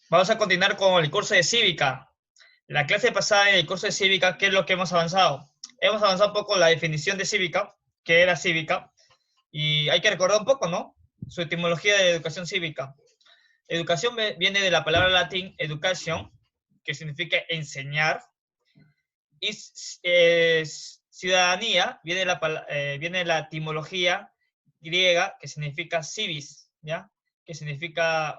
vamos a continuar con el curso de cívica. La clase pasada en el curso de cívica, ¿qué es lo que hemos avanzado? Hemos avanzado un poco la definición de cívica, qué era cívica, y hay que recordar un poco, ¿no? Su etimología de educación cívica. Educación viene de la palabra latín education, que significa enseñar, y ciudadanía viene de la etimología griega que significa civis, ¿ya? Que significa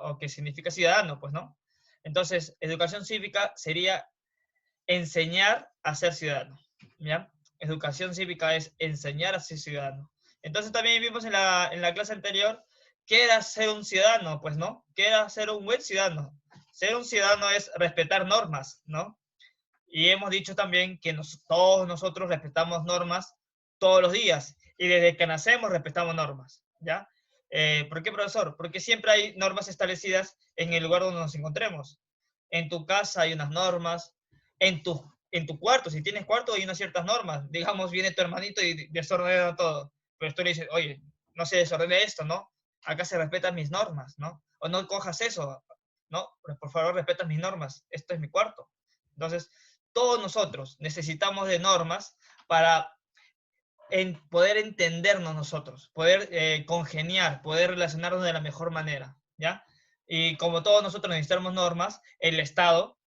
ciudadano, pues, ¿no? Entonces, educación cívica sería enseñar a ser ciudadano, ¿ya? Educación cívica es enseñar a ser ciudadano. Entonces también vimos en la clase anterior qué era ser un ciudadano, pues, ¿no? ¿Qué era ser un buen ciudadano? Ser un ciudadano es respetar normas, ¿no? Y hemos dicho también que todos nosotros respetamos normas todos los días y desde que nacemos respetamos normas, ¿ya? ¿Por qué, profesor? Porque siempre hay normas establecidas en el lugar donde nos encontremos. En tu casa hay unas normas, en tu cuarto, si tienes cuarto, hay unas ciertas normas. Digamos, viene tu hermanito y desordena todo, pero tú le dices, oye, no se desordene esto, ¿no? Acá se respetan mis normas, ¿no? O no cojas eso, ¿no? Por favor, respeta mis normas, esto es mi cuarto. Entonces, todos nosotros necesitamos de normas para poder entendernos nosotros, poder congeniar, poder relacionarnos de la mejor manera, ¿ya? Y como todos nosotros necesitamos normas, el Estado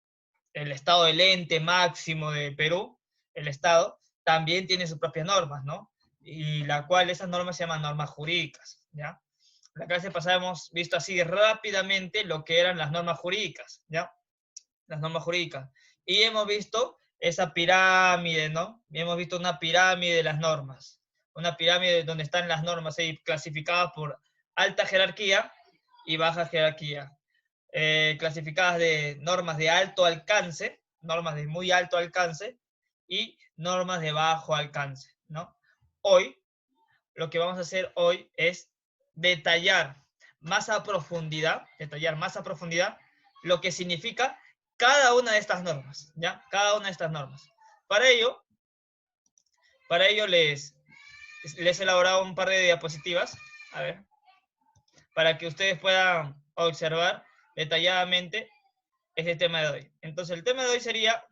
del ente máximo de Perú, el Estado, también tiene sus propias normas, ¿no? Y la cual esas normas se llaman normas jurídicas, ¿ya? La clase pasada hemos visto así rápidamente lo que eran las normas jurídicas, ¿ya? Las normas jurídicas. Y hemos visto esa pirámide, ¿no? Y hemos visto una pirámide de las normas. Una pirámide donde están las normas ahí clasificadas por alta jerarquía y baja jerarquía. Clasificadas de normas de alto alcance, normas de muy alto alcance y normas de bajo alcance, ¿no? Hoy, lo que vamos a hacer hoy es detallar más a profundidad lo que significa cada una de estas normas, ¿ya? Cada una de estas normas. Para ello les he elaborado un par de diapositivas, a ver, para que ustedes puedan observar detalladamente este tema de hoy. Entonces, el tema de hoy sería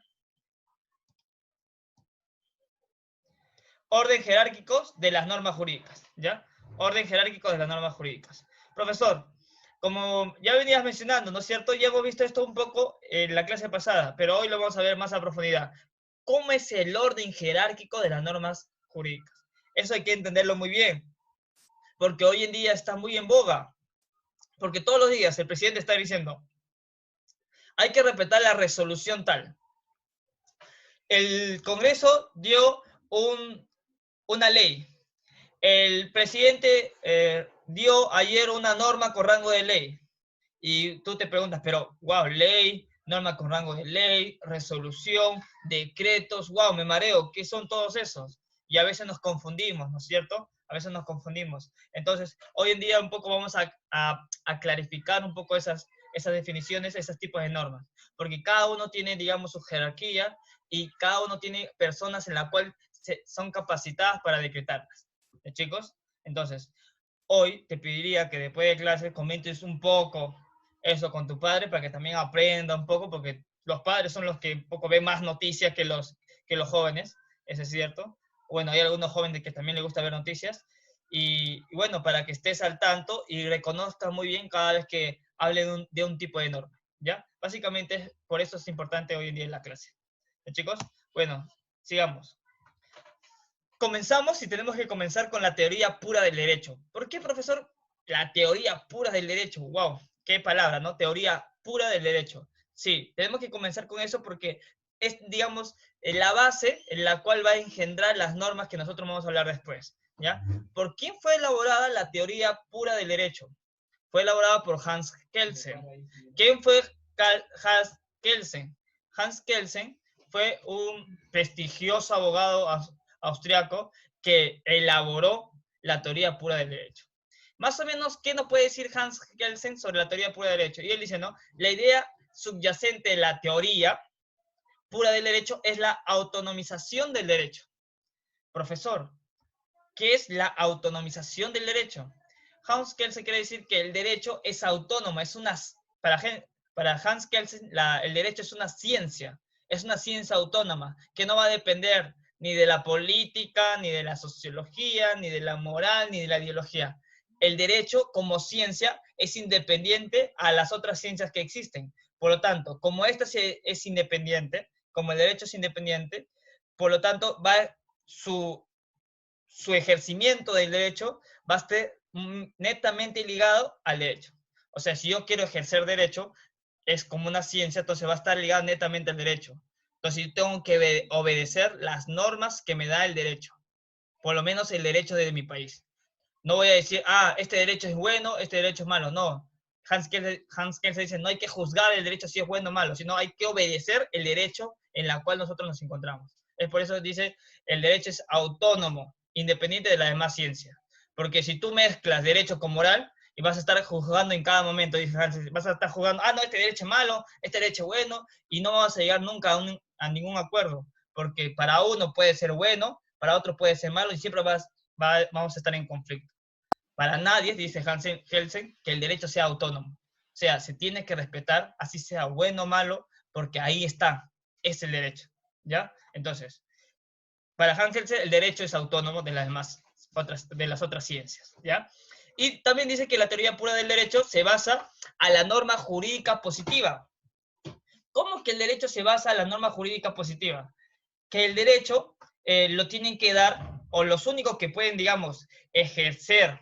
orden jerárquico de las normas jurídicas, ¿ya? Orden jerárquico de las normas jurídicas. Profesor, como ya venías mencionando, ¿no es cierto? Ya hemos visto esto un poco en la clase pasada, pero hoy lo vamos a ver más a profundidad. ¿Cómo es el orden jerárquico de las normas jurídicas? Eso hay que entenderlo muy bien, porque hoy en día está muy en boga, porque todos los días el presidente está diciendo, hay que respetar la resolución tal. El Congreso dio una ley. El presidente dio ayer una norma con rango de ley. Y tú te preguntas, pero, wow, ley, norma con rango de ley, resolución, decretos, wow, me mareo, ¿qué son todos esos? Y a veces nos confundimos, ¿no es cierto? A veces nos confundimos. Entonces, hoy en día un poco vamos a clarificar un poco esas definiciones, esos tipos de normas. Porque cada uno tiene, digamos, su jerarquía y cada uno tiene personas en la cual son capacitadas para decretarlas. Chicos? Entonces, hoy te pediría que después de clase comentes un poco eso con tu padre para que también aprenda un poco, porque los padres son los que un poco ven más noticias que los jóvenes, eso es cierto. Bueno, hay algunos jóvenes que también les gusta ver noticias. Y bueno, para que estés al tanto y reconozcas muy bien cada vez que hable de un tipo de norma, ¿ya? Básicamente, por eso es importante hoy en día en la clase. ¿Ya, chicos? Bueno, sigamos. Comenzamos y tenemos que comenzar con la teoría pura del derecho. ¿Por qué, profesor? La teoría pura del derecho. ¡Wow! ¡Qué palabra!, ¿no? Teoría pura del derecho. Sí, tenemos que comenzar con eso porque es, digamos, la base en la cual va a engendrar las normas que nosotros vamos a hablar después, ¿ya? ¿Por quién fue elaborada la teoría pura del derecho? Fue elaborada por Hans Kelsen. ¿Quién fue Hans Kelsen? Hans Kelsen fue un prestigioso abogado austriaco que elaboró la teoría pura del derecho. Más o menos, ¿qué nos puede decir Hans Kelsen sobre la teoría pura del derecho? Y él dice, ¿no? La idea subyacente de la teoría pura del derecho es la autonomización del derecho. Profesor, ¿qué es la autonomización del derecho? Hans Kelsen quiere decir que el derecho es autónomo, es una para, para Hans Kelsen, el derecho es una ciencia autónoma que no va a depender ni de la política, ni de la sociología, ni de la moral, ni de la ideología. El derecho como ciencia es independiente a las otras ciencias que existen. Por lo tanto, como esta es independiente, como el derecho es independiente, por lo tanto, su ejercimiento del derecho va a estar netamente ligado al derecho. O sea, si yo quiero ejercer derecho, es como una ciencia, entonces va a estar ligado netamente al derecho. Entonces yo tengo que obedecer las normas que me da el derecho, por lo menos el derecho de mi país. No voy a decir, este derecho es bueno, este derecho es malo. No. Hans Kelsen dice, no hay que juzgar el derecho si es bueno o malo, sino hay que obedecer el derecho en el cual nosotros nos encontramos. Es por eso dice, el derecho es autónomo, independiente de la demás ciencia. Porque si tú mezclas derecho con moral, y vas a estar juzgando en cada momento, dice Hans, vas a estar jugando, no, este derecho es malo, este derecho es bueno, y no vas a llegar nunca a ningún acuerdo, porque para uno puede ser bueno, para otro puede ser malo, y siempre vamos a estar en conflicto. Para nadie, dice Hans Kelsen, que el derecho sea autónomo. O sea, se tiene que respetar, así sea bueno o malo, porque ahí está, es el derecho. ¿Ya? Entonces, para Hans Kelsen, el derecho es autónomo de de las otras ciencias. ¿Ya? Y también dice que la teoría pura del derecho se basa a la norma jurídica positiva. ¿Cómo que el derecho se basa a la norma jurídica positiva? Que el derecho lo tienen que dar, o los únicos que pueden, digamos, ejercer,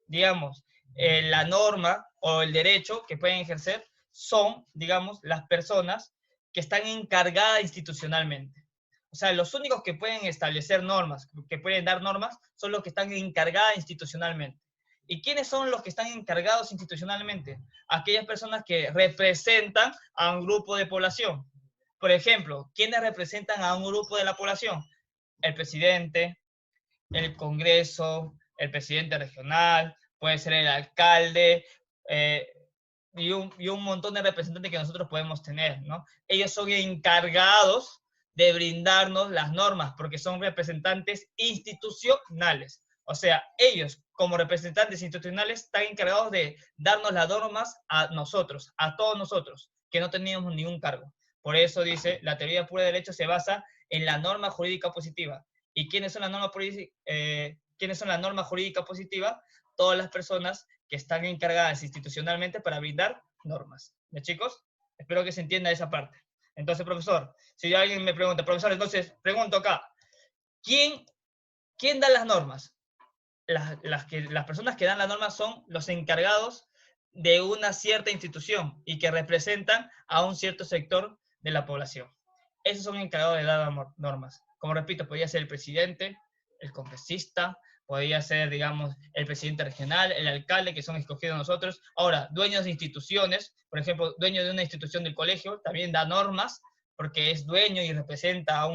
digamos, la norma o el derecho que pueden ejercer son, digamos, las personas que están encargadas institucionalmente. O sea, los únicos que pueden establecer normas, que pueden dar normas, son los que están encargadas institucionalmente. ¿Y quiénes son los que están encargados institucionalmente? Aquellas personas que representan a un grupo de población. Por ejemplo, ¿quiénes representan a un grupo de la población? El presidente, el Congreso, el presidente regional, puede ser el alcalde, eh, y un montón de representantes que nosotros podemos tener, ¿no? Ellos son encargados de brindarnos las normas porque son representantes institucionales. O sea, ellos como representantes institucionales están encargados de darnos las normas a nosotros, a todos nosotros, que no teníamos ningún cargo. Por eso dice, la teoría pura de derecho se basa en la norma jurídica positiva. ¿Y quiénes son las normas, quiénes son la norma jurídica positiva? Todas las personas que están encargadas institucionalmente para brindar normas. ¿De chicos? Espero que se entienda esa parte. Entonces, profesor, si alguien me pregunta, profesor, entonces pregunto acá, ¿quién da las normas? Las personas que dan las normas son los encargados de una cierta institución y que representan a un cierto sector de la población. Esos son encargados de dar normas. Como repito, podría ser el presidente, el congresista, podría ser, digamos, el presidente regional, el alcalde, que son escogidos nosotros. Ahora, dueños de instituciones, por ejemplo, dueño de una institución del colegio, también da normas, porque es dueño y representa a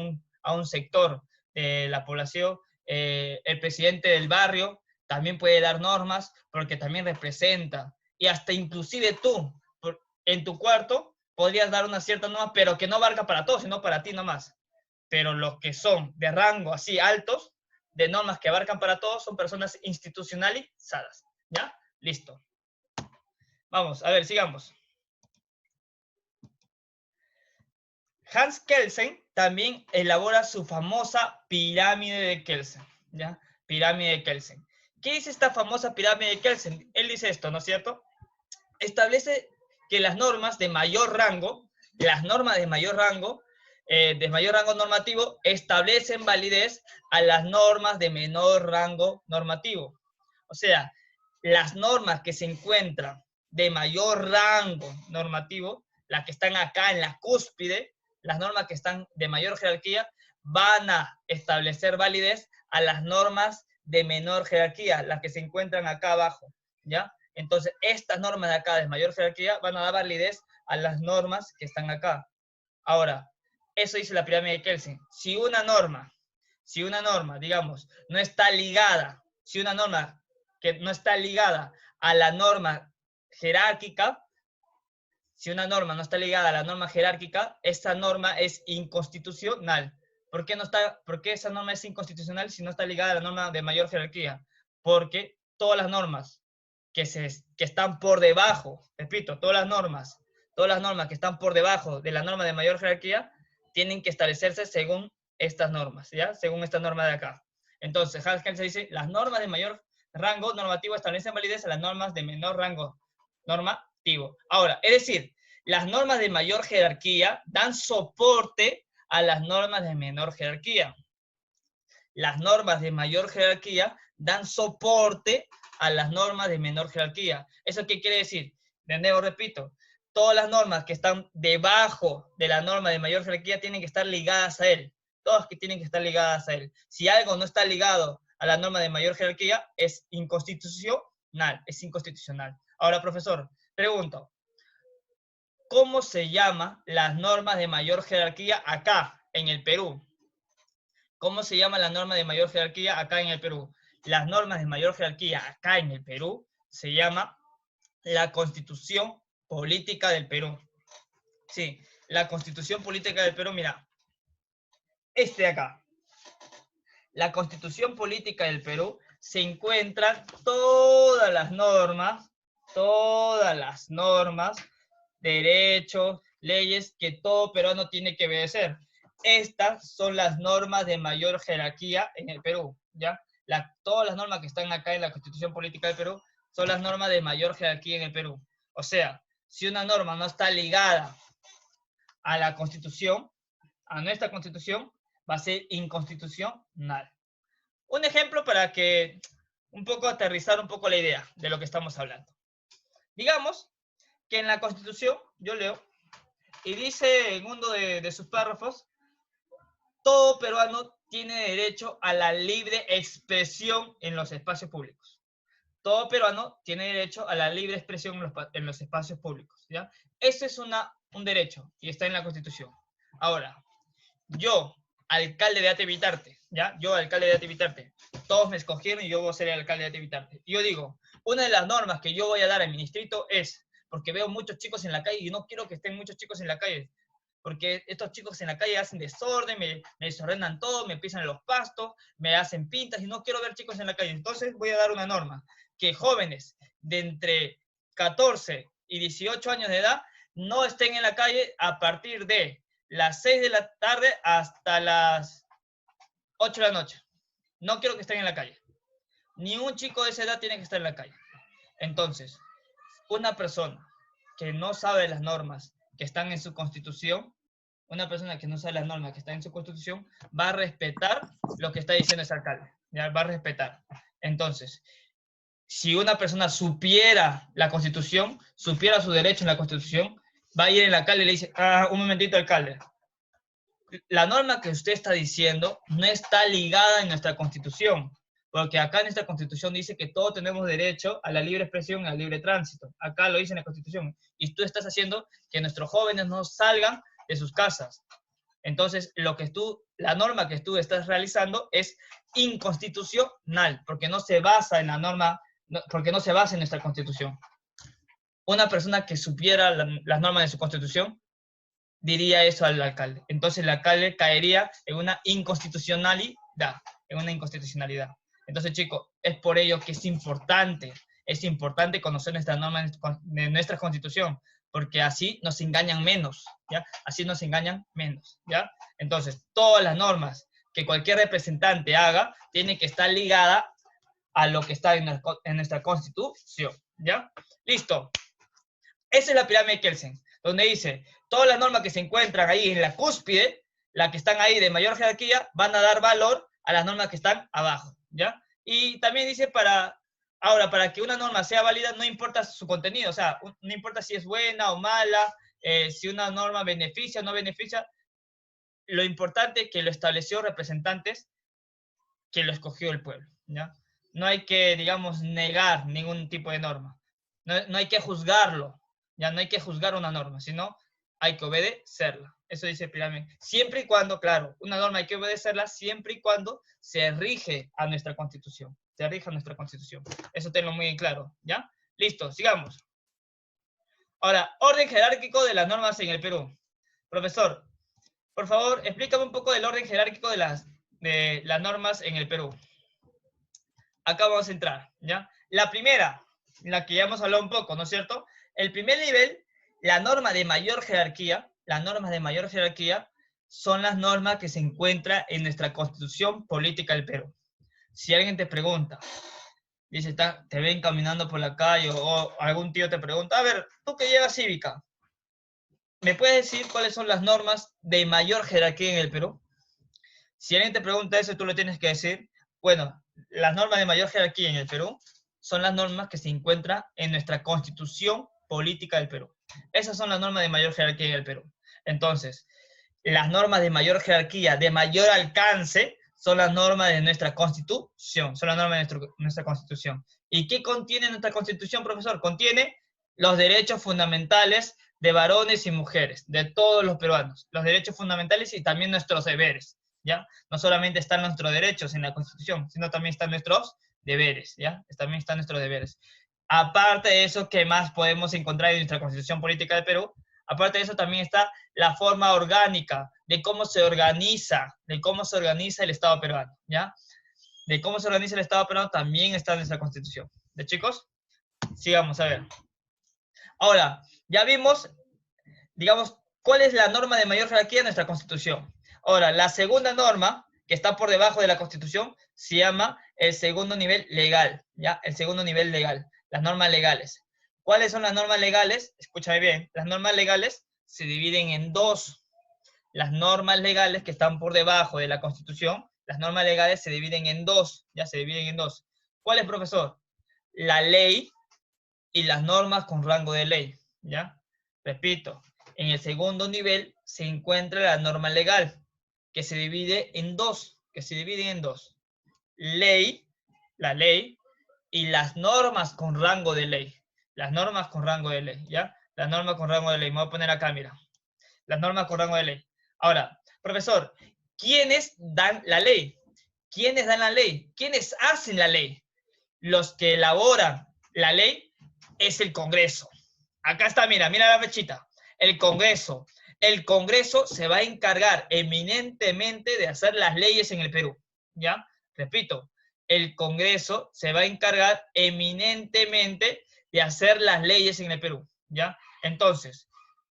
un sector de la población. El presidente del barrio también puede dar normas, porque también representa. Y hasta inclusive tú, en tu cuarto, podrías dar una cierta norma, pero que no abarca para todos, sino para ti nomás. Pero los que son de rango así altos, de normas que abarcan para todos, son personas institucionalizadas. ¿Ya? Listo. Vamos, a ver, sigamos. Hans Kelsen también elabora su famosa pirámide de Kelsen. ¿Ya? Pirámide de Kelsen. ¿Qué dice esta famosa pirámide de Kelsen? Él dice esto, ¿no es cierto? Establece que las normas de mayor rango, de mayor rango normativo, establecen validez a las normas de menor rango normativo. O sea, las normas que se encuentran de mayor rango normativo, las que están acá en la cúspide, las normas que están de mayor jerarquía, van a establecer validez a las normas de menor jerarquía, las que se encuentran acá abajo, ¿ya? Entonces, estas normas de acá de mayor jerarquía van a dar validez a las normas que están acá. Ahora, eso dice la pirámide de Kelsen. Si una norma, digamos, no está ligada, si una norma que no está ligada a la norma jerárquica, si una norma no está ligada a la norma jerárquica, esa norma es inconstitucional. ¿Por qué esa norma es inconstitucional si no está ligada a la norma de mayor jerarquía? Porque todas las normas que están por debajo, repito, todas las normas todas las normas que están por debajo de la norma de mayor jerarquía tienen que establecerse según estas normas, ¿ya? Según esta norma de acá. Entonces, Hans Kelsen dice, las normas de mayor rango normativo establecen validez a las normas de menor rango normativo. Ahora, es decir, las normas de mayor jerarquía dan soporte a las normas de menor jerarquía. Las normas de mayor jerarquía dan soporte a las normas de menor jerarquía. ¿Eso qué quiere decir? De nuevo, repito, todas las normas que están debajo de la norma de mayor jerarquía tienen que estar ligadas a él. Todas que tienen que estar ligadas a él. Si algo no está ligado a la norma de mayor jerarquía, es inconstitucional. Es inconstitucional. Ahora, profesor, pregunto, ¿cómo se llaman las normas de mayor jerarquía acá, en el Perú? ¿Cómo se llama la norma de mayor jerarquía acá en el Perú? Las normas de mayor jerarquía acá en el Perú se llama la Constitución Política del Perú. Sí, la Constitución Política del Perú, mira, de acá. La Constitución Política del Perú se encuentran todas las normas, derechos, leyes que todo peruano tiene que obedecer. Estas son las normas de mayor jerarquía en el Perú, ¿ya? Todas las normas que están acá en la Constitución Política del Perú son las normas de mayor jerarquía en el Perú. O sea, si una norma no está ligada a la Constitución, a nuestra Constitución, va a ser inconstitucional. Un ejemplo para que un poco aterrizar un poco la idea de lo que estamos hablando. Digamos que en la Constitución, yo leo, y dice en uno de sus párrafos, todo peruano tiene derecho a la libre expresión en los espacios públicos. Todo peruano tiene derecho a la libre expresión en los espacios públicos, ¿ya? Ese es un derecho y está en la Constitución. Ahora, yo, alcalde de Ate-Vitarte, ¿ya? Yo, alcalde de Ate-Vitarte, todos me escogieron y yo voy a ser el alcalde de Ate-Vitarte. Y yo digo, una de las normas que yo voy a dar a mi distrito es, porque veo muchos chicos en la calle y no quiero que estén muchos chicos en la calle, porque estos chicos en la calle hacen desorden, me desordenan todo, me pisan los pastos, me hacen pintas y no quiero ver chicos en la calle. Entonces voy a dar una norma, que jóvenes de entre 14 y 18 años de edad no estén en la calle a partir de las 6 de la tarde hasta las 8 de la noche. No quiero que estén en la calle. Ni un chico de esa edad tiene que estar en la calle. Entonces, una persona que no sabe las normas que están en su constitución, una persona que no sabe las normas que están en su constitución, va a respetar lo que está diciendo ese alcalde. ¿Ya? Va a respetar. Entonces, si una persona supiera la constitución, supiera su derecho en la constitución, va a ir en la calle y le dice, un momentito, alcalde. La norma que usted está diciendo no está ligada en nuestra constitución, porque acá en esta constitución dice que todos tenemos derecho a la libre expresión y al libre tránsito. Acá lo dice en la constitución. Y tú estás haciendo que nuestros jóvenes no salgan de sus casas. Entonces, la norma que tú estás realizando es inconstitucional, porque no se basa en la norma, porque no se basa en nuestra constitución. Una persona que supiera las normas de su constitución diría eso al alcalde. Entonces el alcalde caería en una inconstitucionalidad, Entonces, chicos, es por ello que es importante conocer nuestras normas de nuestra constitución, porque así nos engañan menos, ¿ya? Así nos engañan menos, ¿ya? Entonces, todas las normas que cualquier representante haga tienen que estar ligada a lo que está en nuestra constitución, ¿ya? Listo. Esa es la pirámide de Kelsen, donde dice, todas las normas que se encuentran ahí en la cúspide, las que están ahí de mayor jerarquía, van a dar valor a las normas que están abajo, ¿ya? Y también dice para que una norma sea válida, no importa su contenido, o sea, no importa si es buena o mala, si una norma beneficia o no beneficia, lo importante es que lo estableció representantes que lo escogió el pueblo, ¿ya? No hay que, digamos, negar ningún tipo de norma, no hay que juzgarlo, ya no hay que juzgar una norma, sino hay que obedecerla. Eso dice Pirámide. Siempre y cuando, claro, una norma hay que obedecerla siempre y cuando se rige a nuestra Constitución. Se rige a nuestra Constitución. Eso tenlo muy en claro, ¿ya? Listo, sigamos. Ahora, orden jerárquico de las normas en el Perú. Profesor, por favor, explícame un poco del orden jerárquico de las normas en el Perú. Acá vamos a entrar, ¿ya? La primera, la que ya hemos hablado un poco, ¿no es cierto? El primer nivel la norma de mayor jerarquía, las normas de mayor jerarquía son las normas que se encuentran en nuestra Constitución Política del Perú. Si alguien te pregunta, dice, te ven caminando por la calle o algún tío te pregunta, a ver, tú que llevas cívica, ¿me puedes decir cuáles son las normas de mayor jerarquía en el Perú? Si alguien te pregunta eso, tú le tienes que decir, bueno, las normas de mayor jerarquía en el Perú son las normas que se encuentran en nuestra Constitución Política del Perú. Esas son las normas de mayor jerarquía en el Perú. Entonces, las normas de mayor jerarquía, de mayor alcance, son las normas de nuestra Constitución, son las normas de nuestra Constitución. ¿Y qué contiene nuestra Constitución, profesor? Contiene los derechos fundamentales de varones y mujeres, de todos los peruanos, los derechos fundamentales y también nuestros deberes, ¿ya? No solamente están nuestros derechos en la Constitución, sino también están nuestros deberes, ¿ya? También están nuestros deberes. Aparte de eso, ¿qué más podemos encontrar en nuestra Constitución Política del Perú? Aparte de eso, también está la forma orgánica de cómo se organiza el Estado peruano, ¿ya? De cómo se organiza el Estado peruano también está en nuestra Constitución. ¿De chicos? Sigamos, a ver. Ahora, ya vimos, digamos, cuál es la norma de mayor jerarquía de nuestra Constitución. Ahora, la segunda norma, que está por debajo de la Constitución, se llama el segundo nivel legal, ¿ya? El segundo nivel legal, las normas legales. ¿Cuáles son las normas legales? Escúchame bien, las normas legales se dividen en dos. Las normas legales que están por debajo de la Constitución, las normas legales se dividen en dos, ya se dividen en dos. ¿Cuál es, profesor? La ley y las normas con rango de ley, ¿ya? Repito, en el segundo nivel se encuentra la norma legal, que se divide en dos, Ley, la ley, y las normas con rango de ley. Las normas con rango de ley, ¿ya? Las normas con rango de ley. Me voy a poner acá, mira. Las normas con rango de ley. Ahora, profesor, ¿quiénes dan la ley? ¿Quiénes dan la ley? ¿Quiénes hacen la ley? Los que elaboran la ley es el Congreso. Acá está, mira la fechita. El Congreso. El Congreso se va a encargar eminentemente de hacer las leyes en el Perú, ¿ya? Repito, el Congreso se va a encargar eminentemente de hacer las leyes en el Perú, ¿ya? Entonces,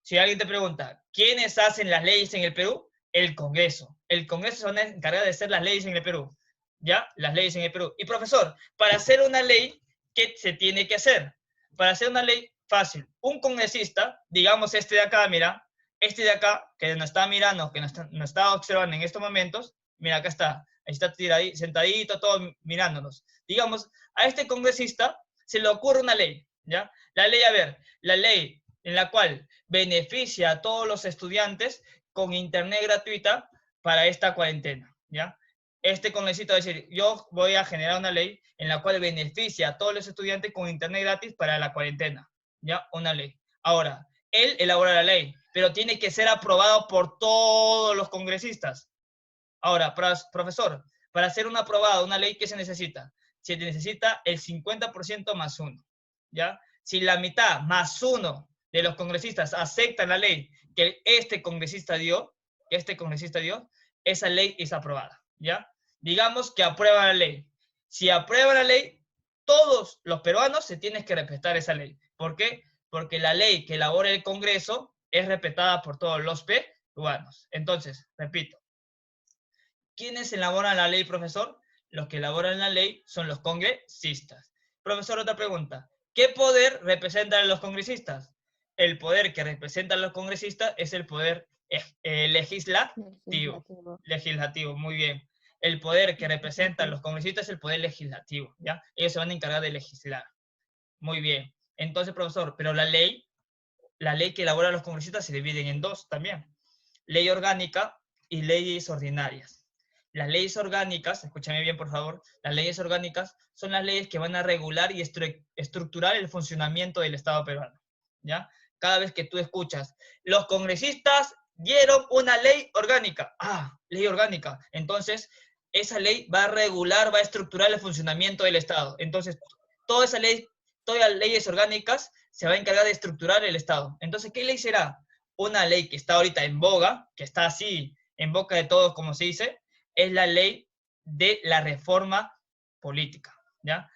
si alguien te pregunta, ¿quiénes hacen las leyes en el Perú? El Congreso. El Congreso se va a encargar de hacer las leyes en el Perú, ¿ya? Las leyes en el Perú. Y profesor, para hacer una ley, ¿qué se tiene que hacer? Para hacer una ley, fácil. Un congresista, digamos este de acá, mira, este de acá, que nos está mirando, que nos está observando en estos momentos, mira, acá está, ahí está tiradito, sentadito, todo mirándonos. Digamos, a este congresista se le ocurre una ley, ¿ya? La ley, a ver, la ley en la cual beneficia a todos los estudiantes con internet gratuita para esta cuarentena, ¿ya? Este congresista va a decir, yo voy a generar una ley en la cual beneficia a todos los estudiantes con internet gratis para la cuarentena, ¿ya? Una ley. Ahora, él elabora la ley, pero tiene que ser aprobado por todos los congresistas. Ahora, profesor, para hacer una aprobada, una ley, ¿qué se necesita? Se necesita el 50% más uno, ¿ya? Si la mitad más uno de los congresistas aceptan la ley que este congresista dio, esa ley es aprobada, ¿ya? Digamos que aprueba la ley. Si aprueba la ley, todos los peruanos se tienen que respetar esa ley. ¿Por qué? Porque la ley que elabora el Congreso es respetada por todos los peruanos. Entonces, repito, ¿quiénes elaboran la ley, profesor? Los que elaboran la ley son los congresistas. Profesor, otra pregunta. ¿Qué poder representan los congresistas? El poder que representan los congresistas es el poder legislativo. Legislativo, muy bien. El poder que representan los congresistas es el poder legislativo, ¿ya? Ellos se van a encargar de legislar. Muy bien. Entonces, profesor, pero la ley que elaboran los congresistas se dividen en dos también. Ley orgánica y leyes ordinarias. Las leyes orgánicas, escúchame bien por favor, las leyes orgánicas son las leyes que van a regular y estructurar el funcionamiento del Estado peruano, ¿ya? Cada vez que tú escuchas, los congresistas dieron una ley orgánica, ley orgánica, entonces esa ley va a regular, va a estructurar el funcionamiento del Estado, entonces todas las leyes orgánicas se va a encargar de estructurar el Estado. Entonces, ¿qué ley será? Una ley que está ahorita en boga, que está así en boca de todos, como se dice, es la ley de la reforma política, ¿ya?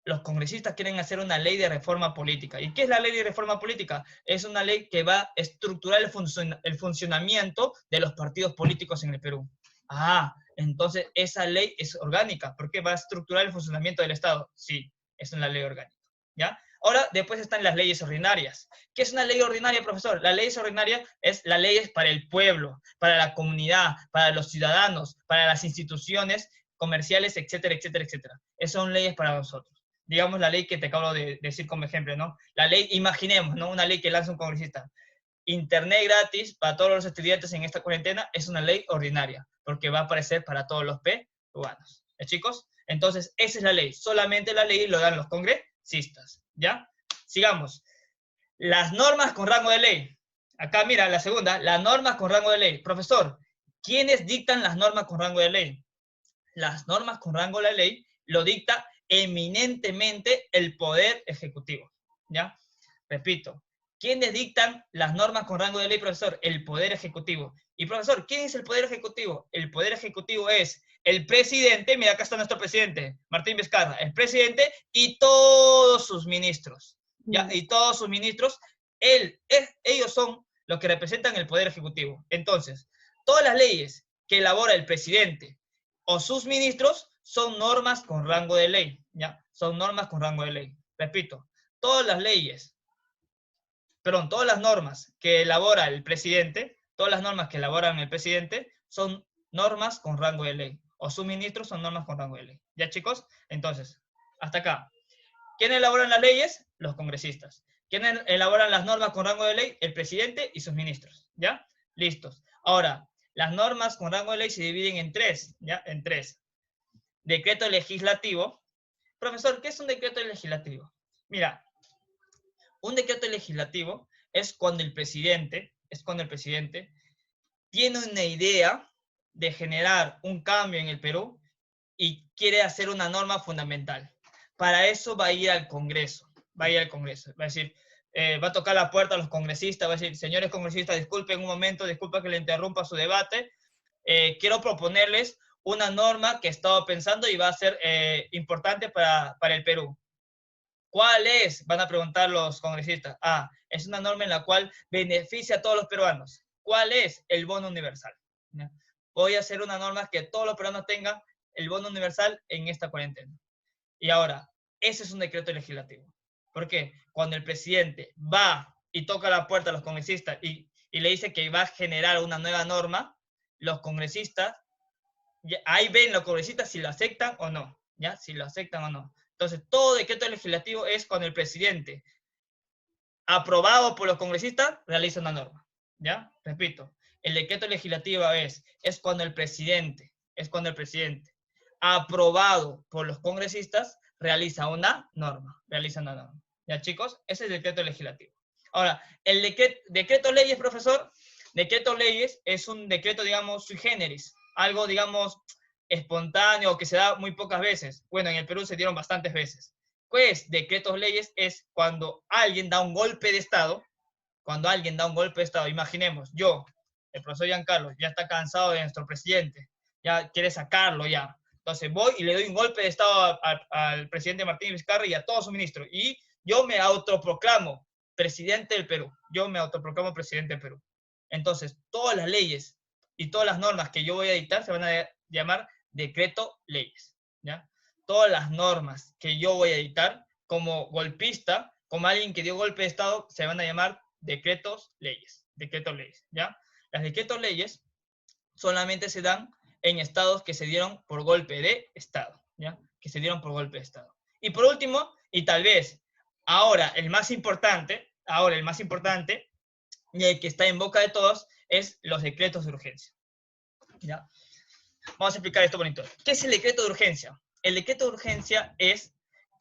los congresistas quieren hacer una ley de reforma política. ¿Y qué es la ley de reforma política? Es una ley que va a estructurar el funcionamiento de los partidos políticos en el Perú. Ah, entonces esa ley es orgánica, porque va a estructurar el funcionamiento del Estado. Sí, es una ley orgánica, ¿ya? Ahora, después están las leyes ordinarias. ¿Qué es una ley ordinaria, profesor? La ley ordinaria es la ley para el pueblo, para la comunidad, para los ciudadanos, para las instituciones comerciales, etcétera, etcétera, etcétera. Esas son leyes para nosotros. Digamos la ley que te acabo de decir como ejemplo, ¿no? La ley, imaginemos, ¿no? Una ley que lanza un congresista. Internet gratis para todos los estudiantes en esta cuarentena es una ley ordinaria, porque va a aparecer para todos los peruanos. ¿Eh, chicos? Entonces, esa es la ley. Solamente la ley lo dan los congresistas, ¿ya? Sigamos. Las normas con rango de ley. Acá, mira, la segunda, las normas con rango de ley. Profesor, ¿quiénes dictan las normas con rango de ley? Las normas con rango de ley lo dicta eminentemente el Poder Ejecutivo, ¿ya? Repito, ¿quiénes dictan las normas con rango de ley, profesor? El Poder Ejecutivo. Y, profesor, ¿quién es el Poder Ejecutivo? El Poder Ejecutivo es el presidente, mira, acá está nuestro presidente, Martín Vizcarra, el presidente y todos sus ministros, ¿ya? Y todos sus ministros, ellos son los que representan el Poder Ejecutivo. Entonces, todas las leyes que elabora el presidente o sus ministros son normas con rango de ley, ¿ya? Son normas con rango de ley. Repito, todas las leyes, perdón, todas las normas que elabora el presidente, todas las normas que elaboran el presidente son normas con rango de ley, o sus ministros son normas con rango de ley. ¿Ya, chicos? Entonces, hasta acá. ¿Quiénes elaboran las leyes? Los congresistas. ¿Quiénes elaboran las normas con rango de ley? El presidente y sus ministros. ¿Ya? Listos. Ahora, las normas con rango de ley se dividen en tres, ¿ya? En tres. Decreto legislativo. Profesor, ¿qué es un decreto legislativo? Mira, un decreto legislativo es cuando el presidente tiene una idea de generar un cambio en el Perú y quiere hacer una norma fundamental. Para eso va a ir al Congreso, va a decir, va a tocar la puerta a los congresistas, va a decir, señores congresistas, disculpen un momento, disculpa que le interrumpa su debate, quiero proponerles una norma que he estado pensando y va a ser importante para el Perú. ¿Cuál es? Van a preguntar los congresistas. Ah, es una norma en la cual beneficia a todos los peruanos. ¿Cuál es? El bono universal. ¿Ya? Voy a hacer una norma que todos los peruanos tengan el bono universal en esta cuarentena. Y ahora, ese es un decreto legislativo. ¿Por qué? Cuando el presidente va y toca la puerta a los congresistas y le dice que va a generar una nueva norma, los congresistas, ahí ven los congresistas si lo aceptan o no, ¿ya? Si lo aceptan o no. Entonces, todo decreto legislativo es cuando el presidente, aprobado por los congresistas, realiza una norma, ¿ya? Repito, el decreto legislativo es cuando el presidente, aprobado por los congresistas, realiza una norma, ¿Ya, chicos? Ese es el decreto legislativo. Ahora, el decreto leyes, profesor, decreto leyes es un decreto, digamos, sui generis, algo, digamos, espontáneo que se da muy pocas veces. Bueno, en el Perú se dieron bastantes veces. Pues, decretos leyes es cuando alguien da un golpe de Estado, imaginemos, yo, el profesor Giancarlo, ya está cansado de nuestro presidente, ya quiere sacarlo ya. Entonces voy y le doy un golpe de Estado al presidente Martín Vizcarra y a todos sus ministros. Y yo me autoproclamo presidente del Perú. Entonces, todas las leyes y todas las normas que yo voy a dictar se van a llamar decreto leyes, ¿ya? Todas las normas que yo voy a dictar como golpista, como alguien que dio golpe de Estado, se van a llamar decretos leyes, ¿ya? Las decretos leyes solamente se dan en estados que se dieron por golpe de Estado, ¿ya? Y por último, y tal vez ahora el más importante, y el que está en boca de todos, es los decretos de urgencia, ¿ya? Vamos a explicar esto bonito. ¿Qué es el decreto de urgencia? El decreto de urgencia es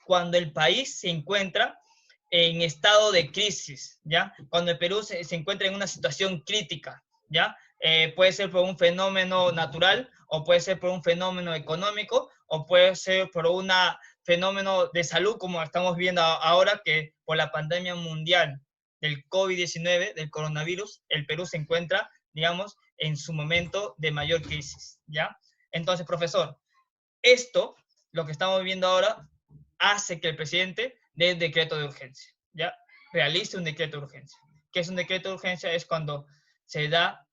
cuando el país se encuentra en estado de crisis, ¿ya? Cuando el Perú se encuentra en una situación crítica, ¿ya? Puede ser por un fenómeno natural, o puede ser por un fenómeno económico, o puede ser por un fenómeno de salud, como estamos viendo ahora, que por la pandemia mundial del COVID-19, del coronavirus, el Perú se encuentra, digamos, en su momento de mayor crisis, ¿ya? Entonces, profesor, esto, lo que estamos viviendo ahora, hace que el presidente dé un decreto de urgencia, ¿ya? Realice un decreto de urgencia. ¿Qué es un decreto de urgencia? Es cuando se da,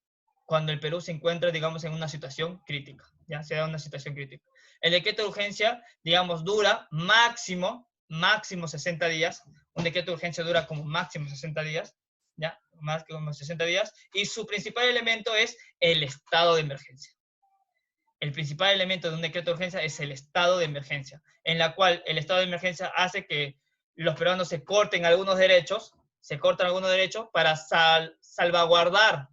cuando el Perú se encuentra, digamos, en una situación crítica, ¿ya? Se da una situación crítica. El decreto de urgencia, digamos, dura máximo 60 días. Un decreto de urgencia dura como máximo 60 días, ¿ya? Más que como 60 días. Y su principal elemento es el estado de emergencia. El principal elemento de un decreto de urgencia es el estado de emergencia, en la cual el estado de emergencia hace que los peruanos se corten algunos derechos, para salvaguardar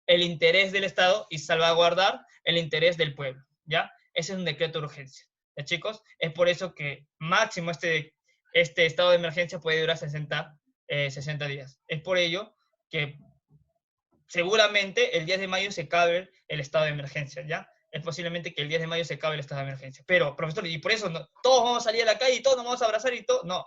el interés del Estado y salvaguardar el interés del pueblo, ¿ya? Ese es un decreto de urgencia, ¿ya, chicos? Es por eso que máximo este estado de emergencia puede durar 60 días. Es por ello que seguramente el 10 de mayo se acabe el estado de emergencia, ¿ya? Es posiblemente que el 10 de mayo se acabe el estado de emergencia. Pero, profesor, y por eso no, todos vamos a salir a la calle y todos nos vamos a abrazar y todo. No,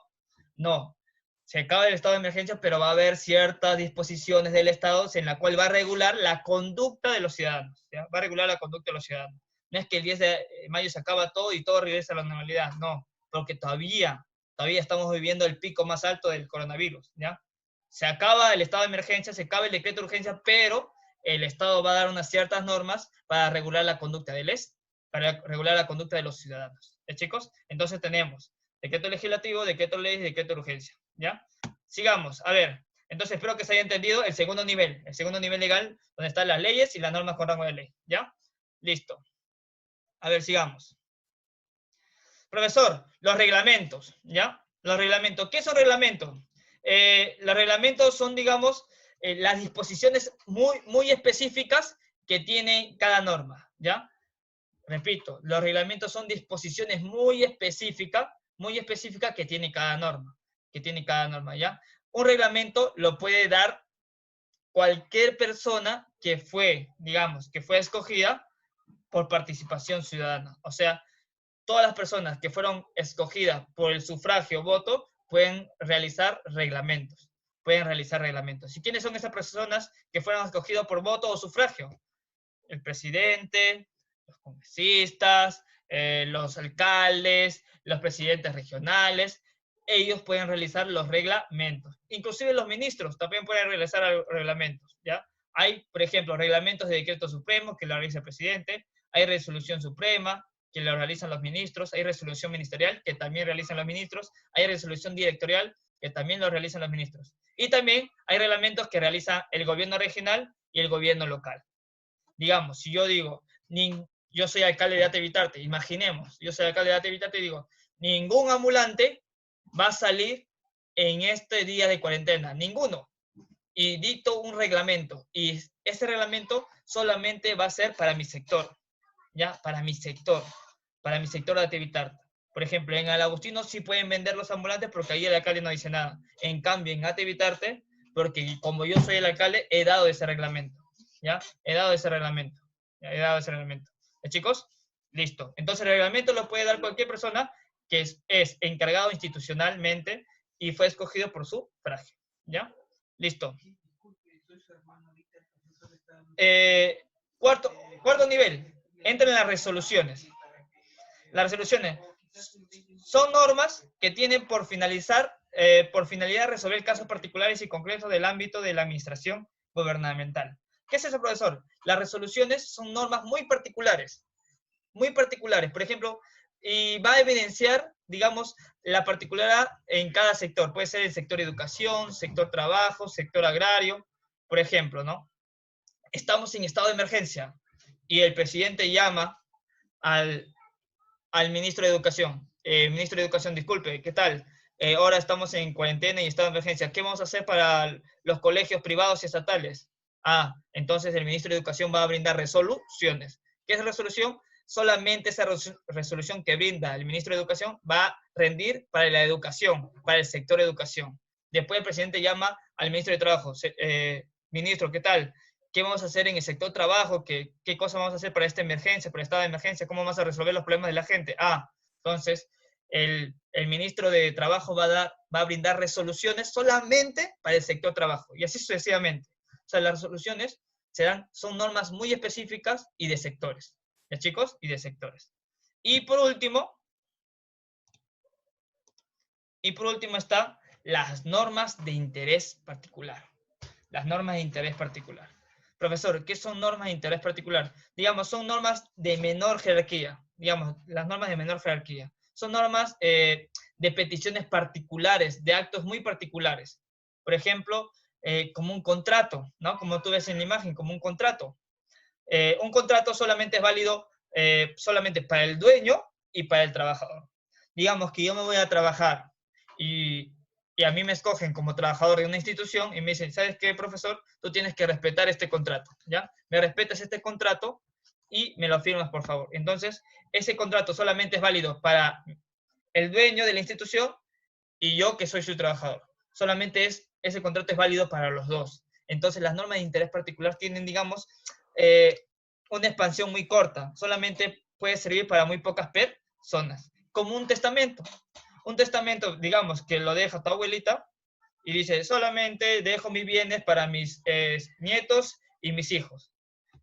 no. Se acaba el estado de emergencia, pero va a haber ciertas disposiciones del Estado en la cual va a regular la conducta de los ciudadanos, ¿ya? Va a regular la conducta de los ciudadanos. No es que el 10 de mayo se acaba todo y todo regresa a la normalidad, no. Porque todavía estamos viviendo el pico más alto del coronavirus, ¿ya? Se acaba el estado de emergencia, se acaba el decreto de urgencia, pero el Estado va a dar unas ciertas normas para regular la conducta para regular la conducta de los ciudadanos. ¿Ya, chicos? Entonces tenemos decreto legislativo, decreto ley y decreto de urgencia. ¿Ya? Sigamos. A ver. Entonces espero que se haya entendido el segundo nivel legal, donde están las leyes y las normas con rango de ley. ¿Ya? Listo. A ver, sigamos. Profesor, los reglamentos. ¿Ya? Los reglamentos. ¿Qué son reglamentos? Los reglamentos son, digamos, las disposiciones muy específicas que tiene cada norma, ¿ya? Repito, los reglamentos son disposiciones muy específicas que tiene cada norma, ¿ya? Un reglamento lo puede dar cualquier persona que fue, digamos, que fue escogida por participación ciudadana. O sea, todas las personas que fueron escogidas por el sufragio o voto pueden realizar reglamentos. ¿Y quiénes son esas personas que fueron escogidas por voto o sufragio? El presidente, los congresistas, los alcaldes, los presidentes regionales. Ellos pueden realizar los reglamentos. Inclusive los ministros también pueden realizar reglamentos, ¿ya? Hay, por ejemplo, reglamentos de decreto supremo que lo realiza el presidente, hay resolución suprema que lo realizan los ministros, hay resolución ministerial que también realizan los ministros, hay resolución directorial que también lo realizan los ministros. Y también hay reglamentos que realiza el gobierno regional y el gobierno local. Digamos, si yo digo, yo soy alcalde de Atevitarte, imaginemos, yo soy alcalde de Atevitarte y digo, ningún ambulante va a salir en este día de cuarentena, ninguno. Y dicto un reglamento, y ese reglamento solamente va a ser para mi sector, ¿ya? Para mi sector de Atevitarte. Por ejemplo, en el Agustino sí pueden vender los ambulantes porque ahí el alcalde no dice nada. En cambio, en Atevitarte, porque como yo soy el alcalde, he dado ese reglamento, ¿ya? He dado ese reglamento. ¿Ya, chicos? Listo. Entonces, el reglamento lo puede dar cualquier persona que es encargado institucionalmente y fue escogido por su sufragio, ¿ya? Listo. Cuarto nivel. Entran las resoluciones. Las resoluciones son normas que tienen por finalidad resolver casos particulares y concretos del ámbito de la administración gubernamental. ¿Qué es eso, profesor? Las resoluciones son normas muy particulares. Por ejemplo, y va a evidenciar, digamos, la particularidad en cada sector. Puede ser el sector educación, sector trabajo, sector agrario. Por ejemplo, ¿no? Estamos en estado de emergencia y el presidente llama al ministro de Educación. Ministro de Educación, disculpe, ¿qué tal? Ahora estamos en cuarentena y estado de emergencia. ¿Qué vamos a hacer para los colegios privados y estatales? Entonces el ministro de Educación va a brindar resoluciones. ¿Qué es resolución? Solamente esa resolución que brinda el ministro de Educación va a rendir para la educación, para el sector educación. Después el presidente llama al ministro de Trabajo. Ministro, ¿qué tal? ¿Qué vamos a hacer en el sector trabajo? ¿Qué cosa vamos a hacer para esta emergencia, para el estado de emergencia? ¿Cómo vamos a resolver los problemas de la gente? Entonces, el ministro de Trabajo va a brindar resoluciones solamente para el sector trabajo, y así sucesivamente. O sea, las resoluciones son normas muy específicas y de sectores. ¿Ya, chicos? Y de sectores. Y por último, Y por último está las normas de interés particular. Las normas de interés particular. Profesor, ¿qué son normas de interés particular? Digamos, son normas de menor jerarquía. Digamos, las normas de menor jerarquía. Son normas de peticiones particulares, de actos muy particulares. Por ejemplo, como un contrato, ¿no? Como tú ves en la imagen, como un contrato. Un contrato solamente es válido solamente para el dueño y para el trabajador. Digamos que yo me voy a trabajar y a mí me escogen como trabajador de una institución y me dicen, ¿sabes qué, profesor? Tú tienes que respetar este contrato, ¿ya? Me respetas este contrato y me lo firmas, por favor. Entonces, ese contrato solamente es válido para el dueño de la institución y yo que soy su trabajador. Solamente ese contrato es válido para los dos. Entonces, las normas de interés particular tienen, digamos, eh, una expansión muy corta. Solamente puede servir para muy pocas personas. Como un testamento. Un testamento, digamos, que lo deja tu abuelita y dice, solamente dejo mis bienes para mis nietos y mis hijos.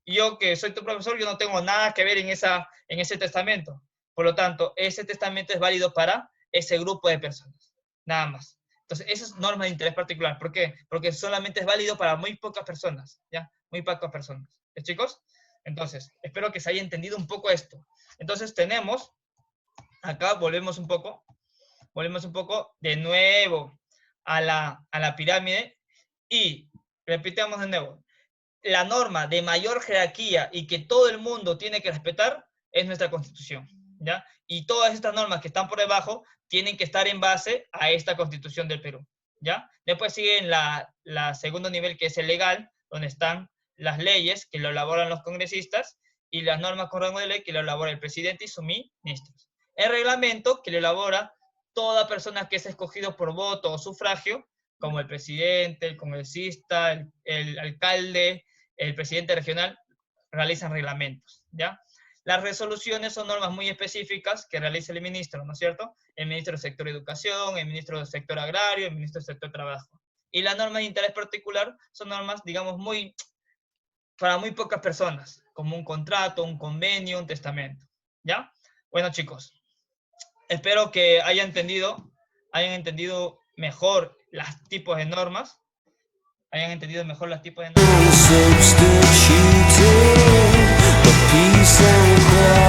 Y yo, que soy tu profesor, yo no tengo nada que ver en ese testamento. Por lo tanto, ese testamento es válido para ese grupo de personas. Nada más. Entonces, esa es norma de interés particular. ¿Por qué? Porque solamente es válido para muy pocas personas. ¿Ya? Muy pocas personas. ¿Ya, chicos? Entonces, espero que se haya entendido un poco esto. Entonces, tenemos, acá volvemos un poco de nuevo a la pirámide y repitamos de nuevo. La norma de mayor jerarquía y que todo el mundo tiene que respetar es nuestra Constitución, ¿ya? Y todas estas normas que están por debajo tienen que estar en base a esta Constitución del Perú, ¿ya? Después sigue la segundo nivel, que es el legal, donde están las leyes que lo elaboran los congresistas y las normas con rango de ley que lo elabora el presidente y sus ministros. El reglamento que lo elabora toda persona que es escogido por voto o sufragio, como el presidente, el congresista, el alcalde, el presidente regional, realizan reglamentos, ¿ya? Las resoluciones son normas muy específicas que realiza el ministro, ¿no es cierto? El ministro del sector educación, el ministro del sector agrario, el ministro del sector trabajo. Y las normas de interés particular son normas, digamos, para muy pocas personas, como un contrato, un convenio, un testamento, ¿ya? Bueno, chicos, espero que hayan entendido mejor los tipos de normas, Substituted for peace and love.